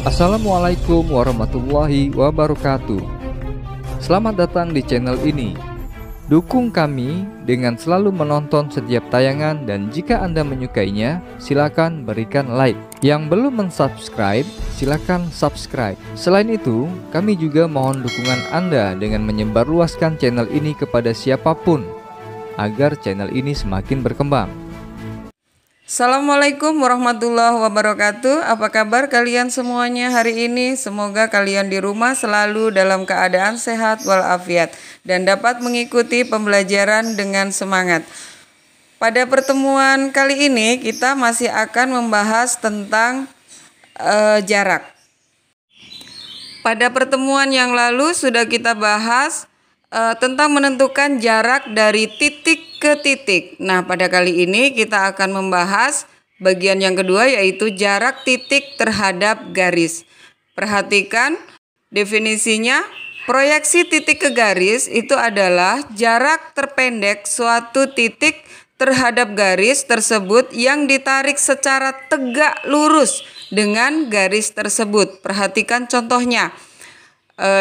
Assalamualaikum warahmatullahi wabarakatuh. Selamat datang di channel ini. Dukung kami dengan selalu menonton setiap tayangan, dan jika Anda menyukainya, silakan berikan like. Yang belum mensubscribe, silakan subscribe. Selain itu, kami juga mohon dukungan Anda dengan menyebarluaskan channel ini kepada siapapun agar channel ini semakin berkembang. Assalamualaikum warahmatullahi wabarakatuh. Apa kabar kalian semuanya hari ini? Semoga kalian di rumah selalu dalam keadaan sehat walafiat dan dapat mengikuti pembelajaran dengan semangat. Pada pertemuan kali ini kita masih akan membahas tentang jarak. Pada pertemuan yang lalu sudah kita bahas tentang menentukan jarak dari titik ke titik. Nah, pada kali ini kita akan membahas bagian yang kedua, yaitu jarak titik terhadap garis. Perhatikan definisinya. Proyeksi titik ke garis itu adalah jarak terpendek suatu titik terhadap garis tersebut yang ditarik secara tegak lurus dengan garis tersebut. Perhatikan contohnya.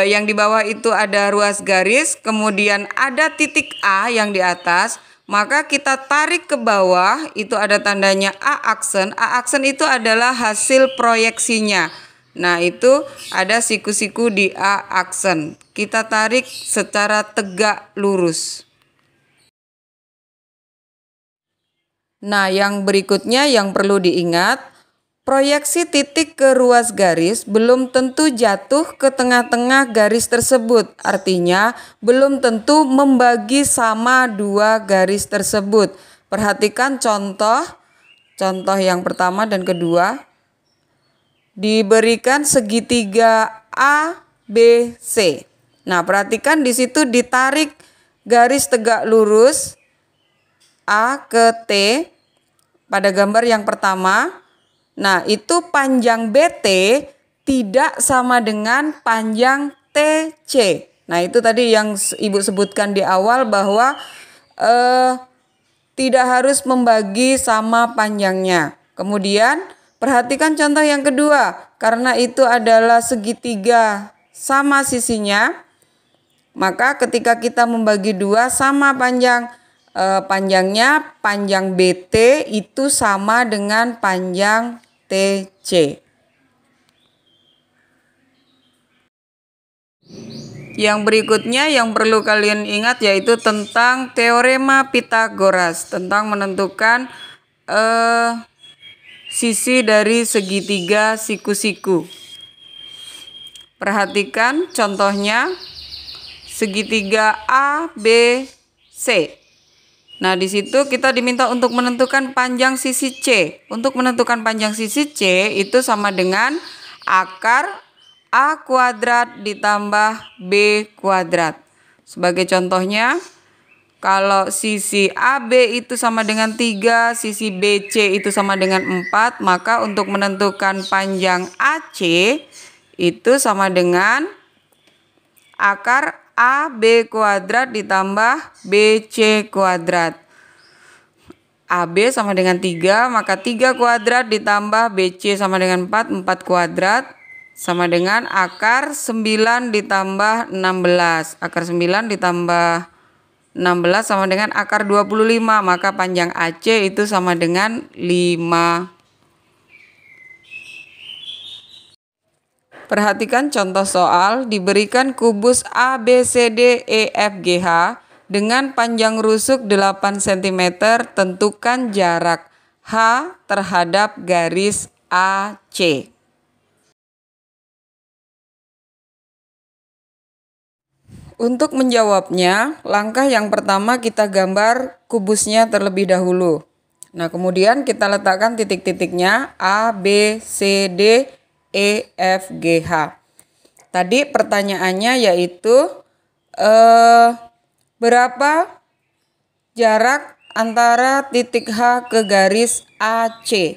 Yang di bawah itu ada ruas garis, kemudian ada titik A yang di atas, maka kita tarik ke bawah, itu ada tandanya A aksen. A aksen itu adalah hasil proyeksinya. Nah, itu ada siku-siku di A aksen. Kita tarik secara tegak lurus. Nah, yang berikutnya yang perlu diingat, proyeksi titik ke ruas garis belum tentu jatuh ke tengah-tengah garis tersebut. Artinya, belum tentu membagi sama dua garis tersebut. Perhatikan contoh yang pertama dan kedua. Diberikan segitiga ABC. Nah, perhatikan di situ ditarik garis tegak lurus A ke T pada gambar yang pertama. Nah, itu panjang BT tidak sama dengan panjang TC. Nah, itu tadi yang Ibu sebutkan di awal bahwa tidak harus membagi sama panjangnya. Kemudian, perhatikan contoh yang kedua. Karena itu adalah segitiga sama sisinya, maka ketika kita membagi dua sama panjangnya, panjang BT itu sama dengan panjang TC. Yang berikutnya yang perlu kalian ingat yaitu tentang teorema Pythagoras, tentang menentukan sisi dari segitiga siku-siku. Perhatikan contohnya segitiga ABC. Nah, di situ kita diminta untuk menentukan panjang sisi C. Untuk menentukan panjang sisi C itu sama dengan akar A kuadrat ditambah B kuadrat. Sebagai contohnya, kalau sisi AB itu sama dengan 3, sisi BC itu sama dengan 4, maka untuk menentukan panjang AC itu sama dengan akar AB kuadrat ditambah BC kuadrat. AB sama dengan 3, maka 3 kuadrat ditambah BC sama dengan 4, 4 kuadrat sama dengan akar 9 ditambah 16. Akar 9 ditambah 16 sama dengan akar 25, maka panjang AC itu sama dengan 5. Perhatikan contoh soal, diberikan kubus ABCDEFGH dengan panjang rusuk 8 cm, tentukan jarak H terhadap garis AC. Untuk menjawabnya, langkah yang pertama kita gambar kubusnya terlebih dahulu. Nah, kemudian kita letakkan titik-titiknya A, B, C, D, E, F, G, H. Tadi pertanyaannya yaitu berapa jarak antara titik H ke garis AC.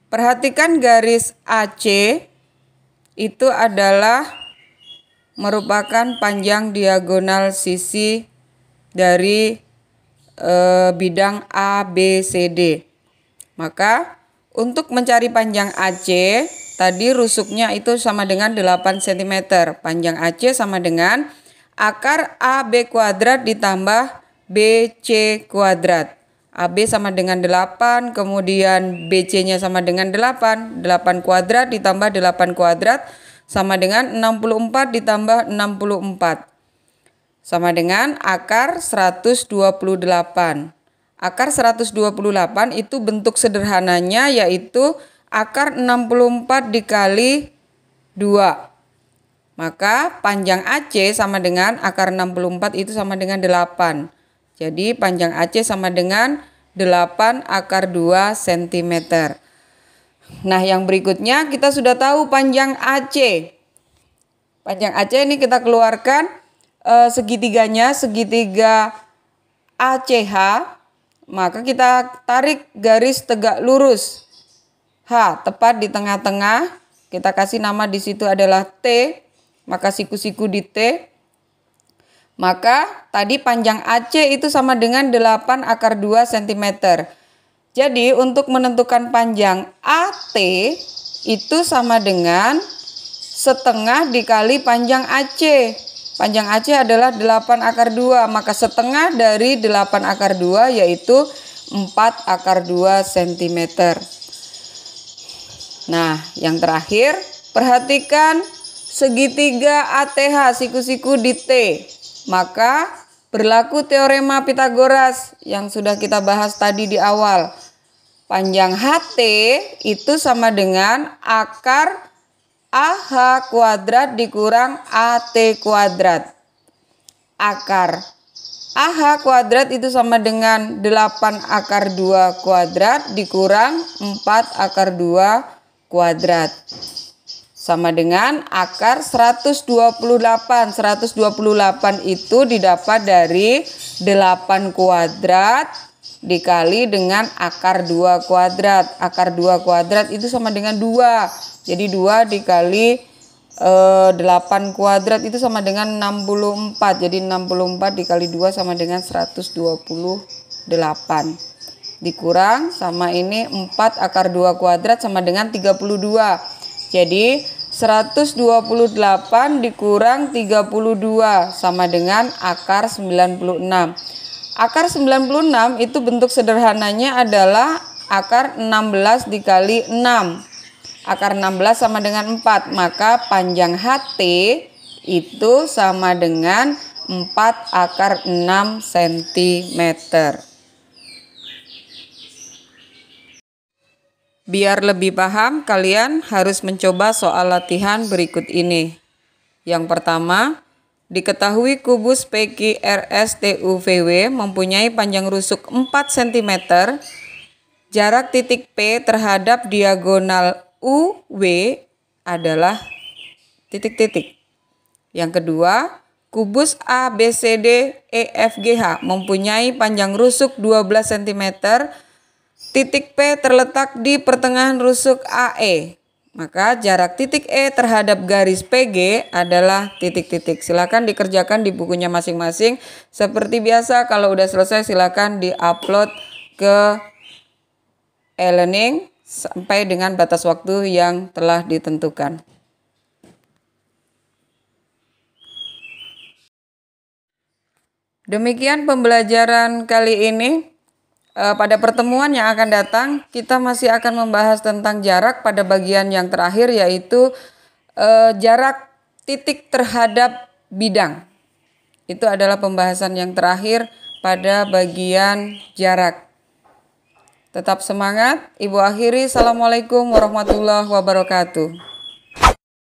Perhatikan garis AC itu adalah merupakan panjang diagonal sisi dari bidang ABCD. Maka untuk mencari panjang AC, Tadi rusuknya itu sama dengan 8 cm. Panjang AC sama dengan akar AB kuadrat ditambah BC kuadrat. AB sama dengan 8, kemudian BC-nya sama dengan 8. 8 kuadrat ditambah 8 kuadrat sama dengan 64 ditambah 64. Sama dengan akar 128. Akar 128 itu bentuk sederhananya yaitu akar 64 dikali 2. Maka panjang AC sama dengan akar 64 itu sama dengan 8. Jadi panjang AC sama dengan 8 akar 2 cm. Nah, yang berikutnya kita sudah tahu panjang AC. Panjang AC ini kita keluarkan segitiganya, segitiga ACH. Maka kita tarik garis tegak lurus H tepat di tengah-tengah. Kita kasih nama di situ adalah T. Maka siku-siku di T. Maka tadi panjang AC itu sama dengan 8 akar 2 cm. Jadi untuk menentukan panjang AT itu sama dengan setengah dikali panjang AC. Panjang AC adalah 8 akar 2. Maka setengah dari 8 akar 2 yaitu 4 akar 2 cm. Nah, yang terakhir perhatikan segitiga ATH, siku-siku di T. Maka berlaku teorema Pythagoras yang sudah kita bahas tadi di awal. Panjang HT itu sama dengan akar AH kuadrat dikurang AT kuadrat. Akar AH kuadrat itu sama dengan 8 akar 2 kuadrat dikurang 4 akar 2 kuadrat. Sama dengan akar 128. 128 itu didapat dari 8 kuadrat dikali dengan akar 2 kuadrat. Akar 2 kuadrat itu sama dengan 2. Jadi 2 dikali 8 kuadrat itu sama dengan 64. Jadi 64 dikali 2 sama dengan 128. Dikurang sama ini 4 akar 2 kuadrat sama dengan 32. Jadi 128 dikurang 32 sama dengan akar 96. Akar 96 itu bentuk sederhananya adalah akar 16 dikali 6. Akar 16 sama dengan 4. Maka panjang HT itu sama dengan 4 akar 6 cm. Biar lebih paham, kalian harus mencoba soal latihan berikut ini. Yang pertama, diketahui kubus PQRSTUVW mempunyai panjang rusuk 4 cm, jarak titik P terhadap diagonal UW adalah titik-titik. Yang kedua, kubus ABCDEFGH mempunyai panjang rusuk 12 cm, titik P terletak di pertengahan rusuk AE. Maka jarak titik E terhadap garis PG adalah titik-titik. Silakan dikerjakan di bukunya masing-masing. Seperti biasa, kalau udah selesai silakan di-upload ke e-learning sampai dengan batas waktu yang telah ditentukan. Demikian pembelajaran kali ini. Pada pertemuan yang akan datang, kita masih akan membahas tentang jarak pada bagian yang terakhir, yaitu jarak titik terhadap bidang. Itu adalah pembahasan yang terakhir pada bagian jarak. Tetap semangat. Ibu akhiri. Assalamualaikum warahmatullahi wabarakatuh.